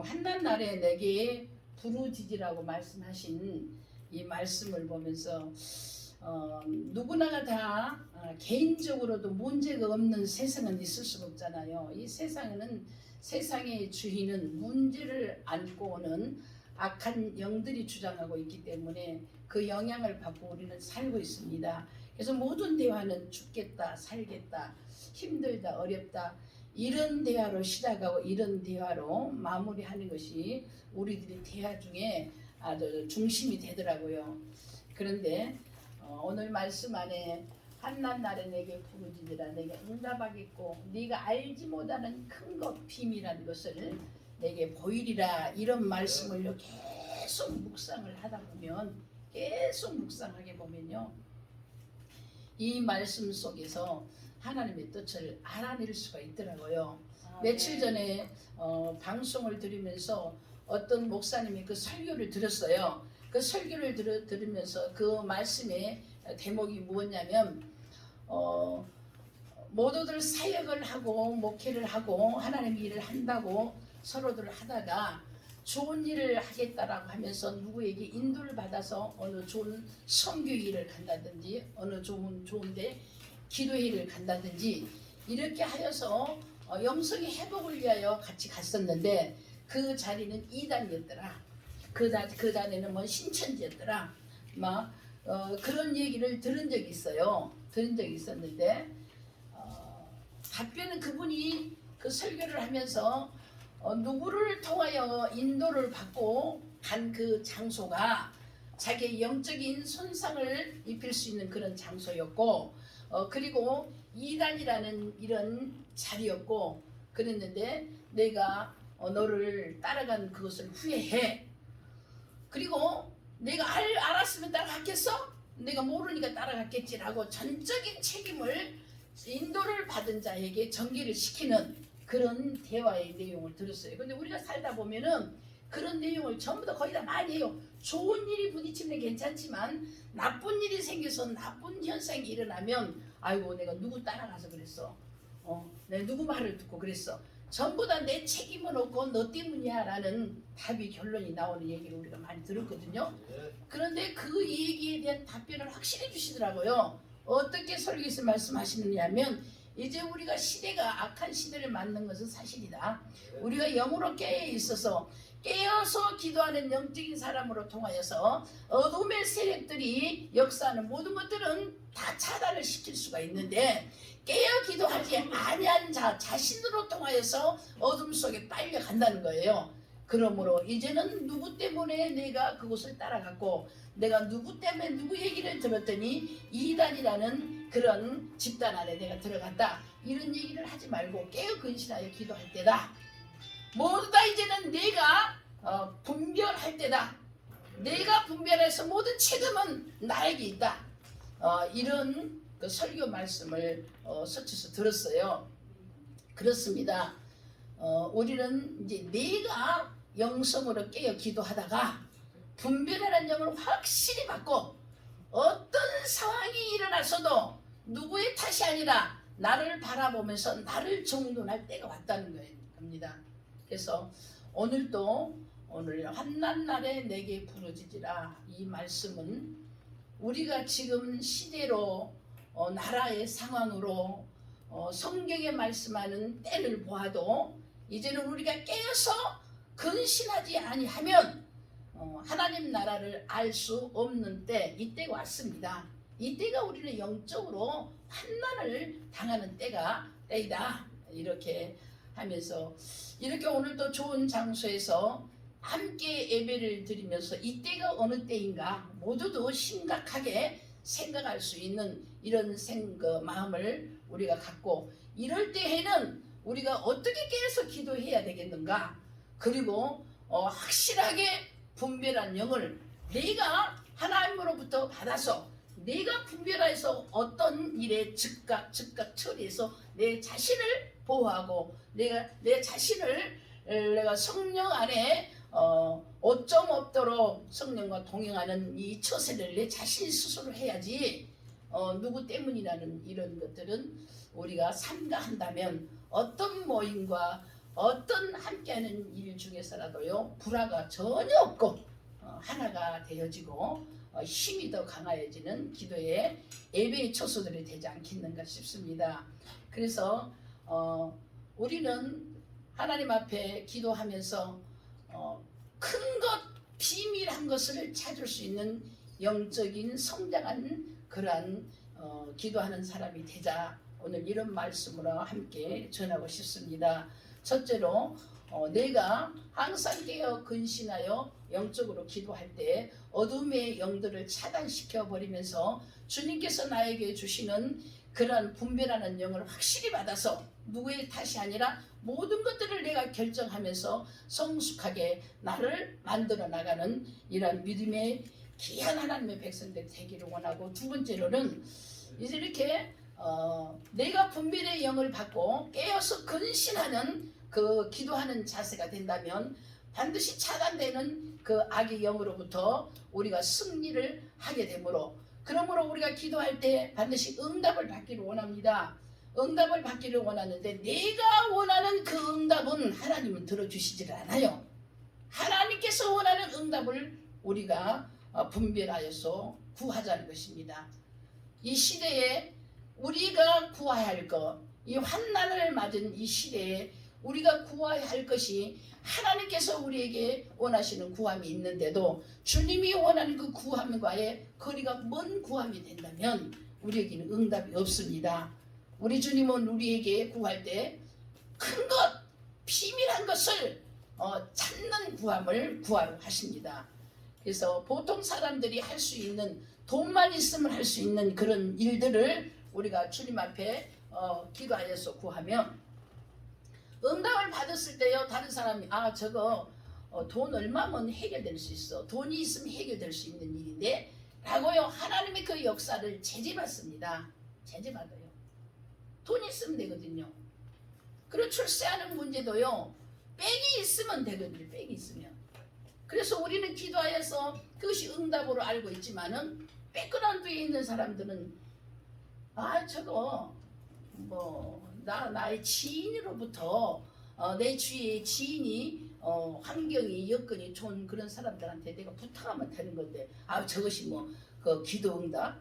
한낱날에 내게 부르짖으라고 말씀하신 이 말씀을 보면서 누구나가 다 개인적으로도 문제가 없는 세상은 있을 수가 없잖아요. 이 세상에는 세상의 주인은 문제를 안고 오는 악한 영들이 주장하고 있기 때문에 그 영향을 받고 우리는 살고 있습니다. 그래서 모든 대화는 죽겠다, 살겠다, 힘들다, 어렵다 이런 대화로 시작하고 이런 대화로 마무리하는 것이 우리들이 대화 중에 아주 중심이 되더라고요. 그런데 오늘 말씀 안에 한낱날에 내게 부르짖으라 내게 응답하겠고 네가 알지 못하는 큰 것 비밀한 것을 내게 보이리라 이런 말씀을 계속 묵상을 하다 보면 계속 묵상하게 보면요 이 말씀 속에서 하나님의 뜻을 알아낼 수가 있더라고요. 며칠 전에 방송을 들으면서 어떤 목사님이 그 설교를 들었어요. 그 설교를 들으면서 그 말씀의 대목이 무엇냐면 모두들 사역을 하고 목회를 하고 하나님 일을 한다고 서로들 하다가 좋은 일을 하겠다라고 하면서 누구에게 인도를 받아서 어느 좋은 선교 일을 간다든지 어느 좋은데 기도회를 간다든지 이렇게 하여서 영성의 회복을 위하여 같이 갔었는데 그 자리는 이단이었더라. 그 자리는 뭐 신천지였더라. 막 그런 얘기를 들은 적이 있어요. 들은 적이 있었는데 답변은 그분이 그 설교를 하면서 누구를 통하여 인도를 받고 간 그 장소가 자기의 영적인 손상을 입힐 수 있는 그런 장소였고 그리고 이단이라는 이런 자리였고 그랬는데 내가 너를 따라간 그것을 후회해. 그리고 내가 알았으면 따라갔겠어? 내가 모르니까 따라갔겠지라고 전적인 책임을 인도를 받은 자에게 전개를 시키는 그런 대화의 내용을 들었어요. 근데 우리가 살다 보면은 그런 내용을 전부 다 거의 다 많이 해요. 좋은 일이 부딪히면 괜찮지만 나쁜 일이 생겨서 나쁜 현상이 일어나면 아이고 내가 누구 따라가서 그랬어. 내가 누구 말을 듣고 그랬어. 전부 다 내 책임은 없고 너 때문이야 라는 답이 결론이 나오는 얘기를 우리가 많이 들었거든요. 그런데 그 얘기에 대한 답변을 확실히 주시더라고요. 어떻게 설교에서 말씀하시느냐면 이제 우리가 시대가 악한 시대를 맞는 것은 사실이다. 우리가 영으로 깨어 있어서 깨어서 기도하는 영적인 사람으로 통하여서 어둠의 세력들이 역사하는 모든 것들은 다 차단을 시킬 수가 있는데 깨어 기도하지 아니한 자 자신으로 통하여서 어둠 속에 빨려간다는 거예요. 그러므로 이제는 누구 때문에 내가 그곳을 따라갔고 내가 누구 때문에 누구 얘기를 들었더니 이단이라는 그런 집단 안에 내가 들어갔다 이런 얘기를 하지 말고 깨어 근신하여 기도할 때다. 모두 다 이제는 내가 분별할 때다. 내가 분별해서 모든 책임은 나에게 있다. 이런 그 설교 말씀을 서쳐서 들었어요. 그렇습니다. 우리는 이제 내가 영성으로 깨어 기도하다가 분별하는 영을 확실히 받고 어떤 상황이 일어나서도 누구의 탓이 아니라 나를 바라보면서 나를 정돈할 때가 왔다는 겁니다. 그래서 오늘 한낱날에 내게 부르짖으라 이 말씀은 우리가 지금 시대로 나라의 상황으로 성경에 말씀하는 때를 보아도 이제는 우리가 깨어서 근신하지 아니하면 하나님 나라를 알 수 없는 때 이때가 왔습니다. 이때가 우리는 영적으로 환난을 당하는 때이다 이렇게 하면서 이렇게 오늘도 좋은 장소에서 함께 예배를 드리면서 이때가 어느 때인가 모두도 심각하게 생각할 수 있는 이런 마음을 우리가 갖고 이럴 때에는 우리가 어떻게 깨서 기도해야 되겠는가 그리고 확실하게 분별한 영을 내가 하나님으로부터 받아서 내가 분별해서 어떤 일에 즉각 처리해서 내 자신을 보호하고 내 자신을 내가 성령 안에 오점 없도록 성령과 동행하는 이 처세를 내 자신이 스스로 해야지 누구 때문이라는 이런 것들은 우리가 삼가한다면 어떤 모임과 어떤 함께하는 일 중에서라도요 불화가 전혀 없고 하나가 되어지고 힘이 더 강해지는 기도의 예배의 초소들이 되지 않겠는가 싶습니다. 그래서 우리는 하나님 앞에 기도하면서 큰 것, 비밀한 것을 찾을 수 있는 영적인 성장한 그러한 기도하는 사람이 되자 오늘 이런 말씀으로 함께 전하고 싶습니다. 첫째로 내가 항상 깨어 근신하여 영적으로 기도할 때 어둠의 영들을 차단시켜 버리면서 주님께서 나에게 주시는 그러한 분별하는 영을 확실히 받아서 누구의 탓이 아니라 모든 것들을 내가 결정하면서 성숙하게 나를 만들어 나가는 이러한 믿음의 귀한 하나님의 백성들 되기를 원하고, 두 번째로는 이제 이렇게 내가 분별의 영을 받고 깨어서 근신하는 그 기도하는 자세가 된다면 반드시 차단되는 그 악의 영으로부터 우리가 승리를 하게 되므로, 그러므로 우리가 기도할 때 반드시 응답을 받기를 원합니다. 응답을 받기를 원하는데 내가 원하는 그 응답은 하나님은 들어주시질 않아요. 하나님께서 원하는 응답을 우리가 분별하여서 구하자는 것입니다. 이 시대에 우리가 구해야 할 것, 이 환난을 맞은 이 시대에 우리가 구해야 할 것이 하나님께서 우리에게 원하시는 구함이 있는데도 주님이 원하는 그 구함과의 거리가 먼 구함이 된다면 우리에게는 응답이 없습니다. 우리 주님은 우리에게 구할 때 큰 것, 비밀한 것을 찾는 구함을 구하러 하십니다. 그래서 보통 사람들이 할 수 있는, 돈만 있으면 할 수 있는 그런 일들을 우리가 주님 앞에 기도하여서 구하면 응답을 받았을 때요, 다른 사람이 저거 돈 얼마면 해결될 수 있어, 돈이 있으면 해결될 수 있는 일인데 라고요, 하나님의 그 역사를 제지받습니다. 제지받아요. 돈이 있으면 되거든요. 그리고 출세하는 문제도요, 빽이 있으면 되거든요. 빽이 있으면. 그래서 우리는 기도하여서 그것이 응답으로 알고 있지만은 백그라운드에 있는 사람들은 저거 나의 지인으로부터 내 주위의 지인이 환경이 여건이 좋은 그런 사람들한테 내가 부탁하면 되는 건데 저것이 그 기도 응답,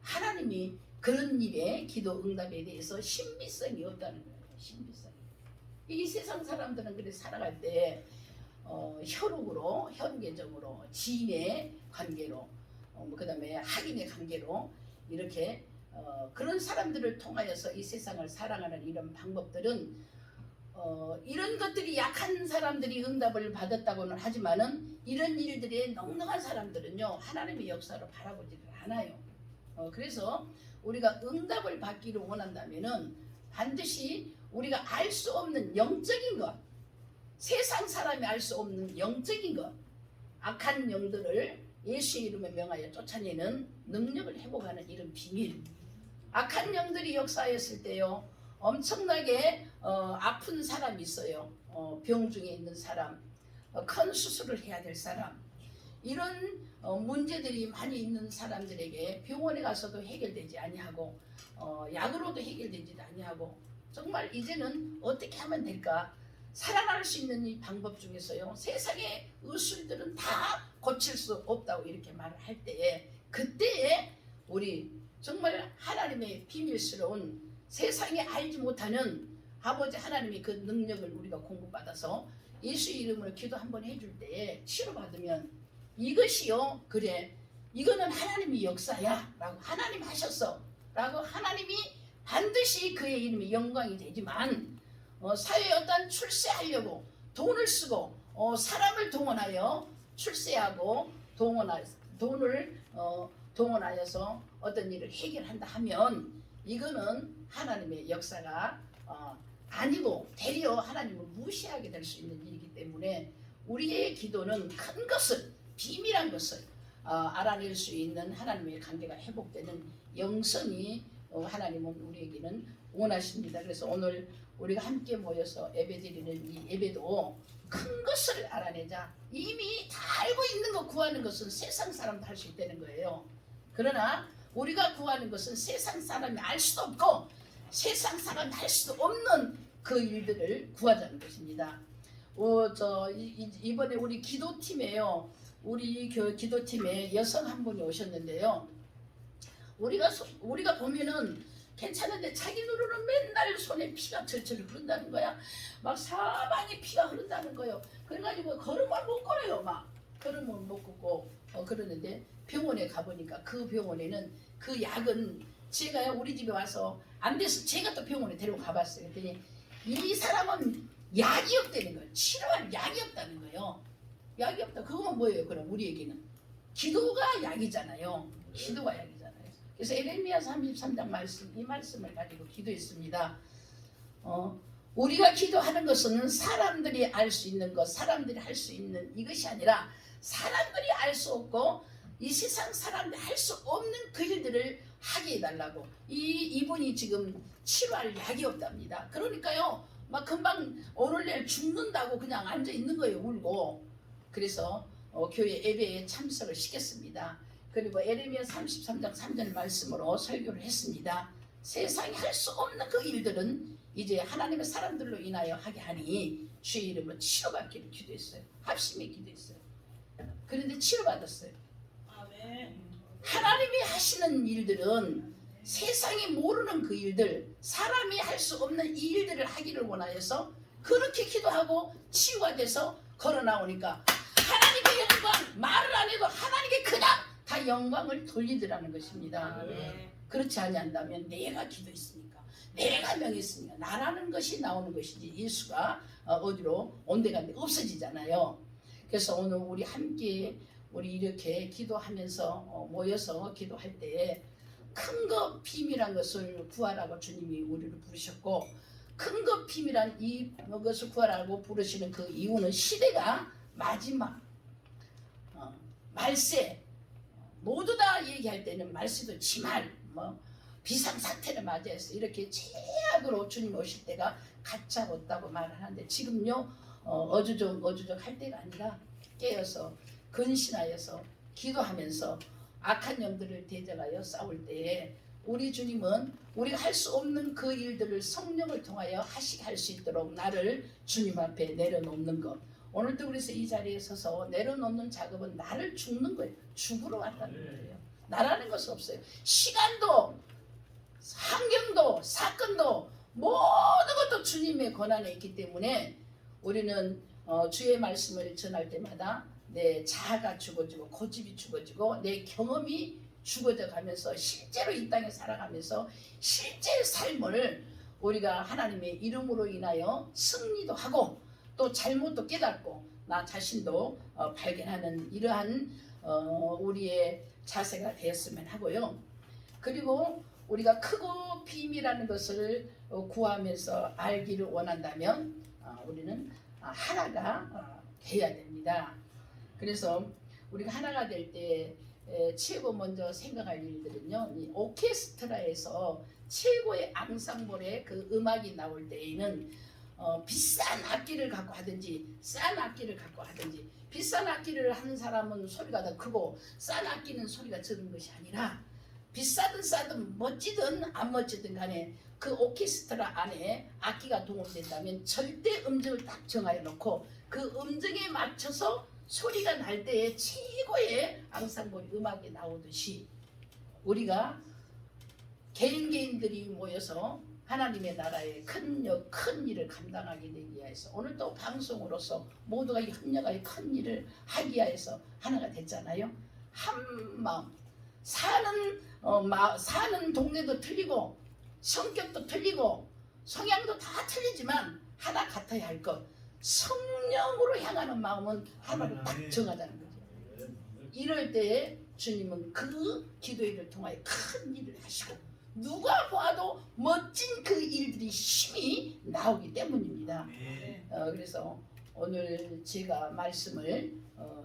하나님이 그런 일에 기도 응답에 대해서 신비성이 없다는 거예요. 신비성이. 이 세상 사람들은 그래 살아갈 때 혈육으로, 혈육애정으로, 지인의 관계로, 그 다음에 학인의 관계로 이렇게 그런 사람들을 통하여서 이 세상을 사랑하는 이런 방법들은 이런 것들이 약한 사람들이 응답을 받았다고는 하지만은 이런 일들에 넉넉한 사람들은요 하나님의 역사를 바라보지를 않아요. 그래서 우리가 응답을 받기를 원한다면은 반드시 우리가 알 수 없는 영적인 것, 세상 사람이 알 수 없는 영적인 것, 악한 영들을 예수의 이름에 명하여 쫓아내는 능력을 회복하는 이런 비밀. 악한 영들이 역사했을 때요 엄청나게 아픈 사람이 있어요. 병 중에 있는 사람, 큰 수술을 해야 될 사람, 이런 문제들이 많이 있는 사람들에게 병원에 가서도 해결되지 아니하고 약으로도 해결되지 아니하고, 정말 이제는 어떻게 하면 될까, 살아날 수 있는 이 방법 중에서요 세상의 의술들은 다 고칠 수 없다고 이렇게 말을 할 때에, 그때에 우리 정말 하나님의 비밀스러운 세상에 알지 못하는 아버지 하나님의 그 능력을 우리가 공급받아서 예수의 이름으로 기도 한번 해줄 때에 치료받으면 이것이요, 그래 이거는 하나님의 역사야 라고, 하나님 하셨어 라고 하나님이 반드시 그의 이름이 영광이 되지만 사회에 어떤 출세하려고 돈을 쓰고 사람을 동원하여 출세하고 돈을 동원하여서 어떤 일을 해결한다 하면 이거는 하나님의 역사가 아니고 되려 하나님을 무시하게 될 수 있는 일이기 때문에 우리의 기도는 큰 것을, 비밀한 것을 알아낼 수 있는 하나님의 관계가 회복되는 영성이 하나님은 우리에게는 원하십니다. 그래서 오늘 우리가 함께 모여서 예배드리는 이 예배도 큰 것을 알아내자. 이미 다 알고 있는 거 구하는 것은 세상 사람도 할 수 있다는 거예요. 그러나 우리가 구하는 것은 세상 사람이 알 수도 없고 세상 사람이 할 수도 없는 그 일들을 구하자는 것입니다. 이번에 우리 기도팀에요. 우리 기도팀에 여성 한 분이 오셨는데요. 우리가 보면은 괜찮은데 자기 눈으로는 맨날 손에 피가 철철 흐른다는 거야. 막 사방에 피가 흐른다는 거예요. 그래가지고 걸음을 못 걸어요. 막 걸음을 못 걷고 그러는데 병원에 가보니까 그 병원에는 그 약은 제가 우리 집에 와서 안 돼서 제가 또 병원에 데려가 봤어요. 그랬더니 이 사람은 약이 없다는 거예요. 치료할 약이 없다는 거예요. 약이 없다. 그건 뭐예요? 그럼 우리에게는 기도가 약이잖아요. 기도가 약이잖아요. 그래서 에레미야 33장 말씀, 이 말씀을 가지고 기도했습니다. 우리가 기도하는 것은 사람들이 알 수 있는 것, 사람들이 할 수 있는 이것이 아니라 사람들이 알 수 없고 이 세상 사람들이 할 수 없는 그 일들을 하게 해달라고. 이분이 지금 치료할 약이 없답니다. 그러니까요, 막 금방 오늘날 죽는다고 그냥 앉아 있는 거예요, 울고. 그래서 교회 예배에 참석을 시켰습니다. 그리고 에레미야 33장 3절 말씀으로 설교를 했습니다. 세상에 할 수 없는 그 일들은 이제 하나님의 사람들로 인하여 하게 하니 주의 이름으로 치료받기를 기도했어요. 합심에 기도했어요. 그런데 치료받았어요. 아멘. 하나님이 하시는 일들은 세상이 모르는 그 일들, 사람이 할 수 없는 이 일들을 하기를 원하여서 그렇게 기도하고 치유가 돼서 걸어 나오니까 하나님의 영광, 말을 안 해도 하나님께 그냥 다 영광을 돌리더라는 것입니다. 그렇지 아니한다면 내가 기도했으니까, 내가 명했으니까 나라는 것이 나오는 것이지 예수가 어디로 온데간데 없어지잖아요. 그래서 오늘 우리 함께 우리 이렇게 기도하면서 모여서 기도할 때 큰 것 비밀한 것을 구하라고 주님이 우리를 부르셨고, 큰 것 비밀한 이것을 구하라고 부르시는 그 이유는 시대가 마지막 말세, 모두 다 얘기할 때는 말세도 지말 비상사태를 맞이해서 이렇게 최악으로 주님 오실 때가 가짜 없다고 말을 하는데, 지금요 어주적 할 때가 아니라 깨어서 근신하여서 기도하면서 악한 영들을 대적하여 싸울 때에 우리 주님은 우리가 할 수 없는 그 일들을 성령을 통하여 하시게 할 수 있도록 나를 주님 앞에 내려놓는 것. 오늘도 그래서 이 자리에 서서 내려놓는 작업은 나를 죽는 거예요. 죽으러 왔다는 거예요. 나라는 것은 없어요. 시간도 환경도 사건도 모든 것도 주님의 권한에 있기 때문에 우리는 주의 말씀을 전할 때마다 내 자아가 죽어지고 고집이 죽어지고 내 경험이 죽어져 가면서 실제로 이 땅에 살아가면서 실제 삶을 우리가 하나님의 이름으로 인하여 승리도 하고 또 잘못도 깨닫고 나 자신도 발견하는 이러한 우리의 자세가 되었으면 하고요. 그리고 우리가 크고 비밀하는 것을 구하면서 알기를 원한다면 우리는 하나가 돼야 됩니다. 그래서 우리가 하나가 될 때 최고 먼저 생각할 일들은요, 이 오케스트라에서 최고의 앙상블의 그 음악이 나올 때에는 비싼 악기를 갖고 하든지 싼 악기를 갖고 하든지, 비싼 악기를 하는 사람은 소리가 더 크고 싼 악기는 소리가 적은 것이 아니라 비싸든 싸든 멋지든 안 멋지든 간에 그 오케스트라 안에 악기가 동원된다면 절대 음정을 딱 정하여 놓고 그 음정에 맞춰서 소리가 날 때에 최고의 앙상블 음악이 나오듯이 우리가 개인들이 모여서 하나님의 나라의 큰 일을 감당하게 되기 위해서 오늘 또 방송으로서 모두가 협력하여 큰 일을 하기 위해서 하나가 됐잖아요. 한 마음 사는 동네도 틀리고 성격도 틀리고 성향도 다 틀리지만 하나 같아야 할 것, 성령으로 향하는 마음은 하나로 딱 정하자는 거죠. 이럴 때에 주님은 그 기도회를 통하여 큰 일을 하시고 누가 봐도 멋진 그 일들이 힘이 나오기 때문입니다. 그래서 오늘 제가 말씀을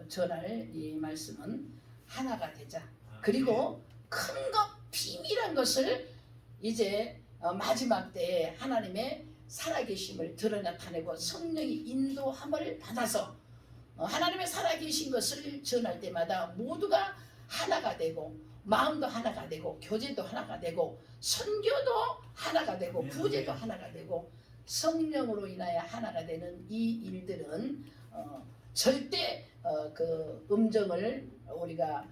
전할 이 말씀은 하나가 되자. 그리고 큰 것 비밀한 것을 이제 마지막 때에 하나님의 살아계심을 드러나타내고 성령이 인도함을 받아서 하나님의 살아계신 것을 전할 때마다 모두가 하나가 되고 마음도 하나가 되고 교제도 하나가 되고 선교도 하나가 되고 구제도 하나가 되고 성령으로 인하여 하나가 되는 이 일들은 절대 그 음정을 우리가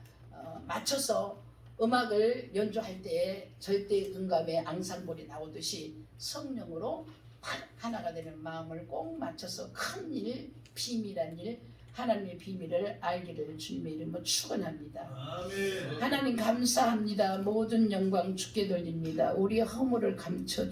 맞춰서 음악을 연주할 때에 절대 음감의 앙상블이 나오듯이 성령으로 딱 하나가 되는 마음을 꼭 맞춰서 큰 일, 비밀한 일, 하나님의 비밀을 알기를 주님의 이름으로 축원합니다. 아멘. 하나님 감사합니다. 모든 영광 주께 돌립니다. 우리의 허물을 감춰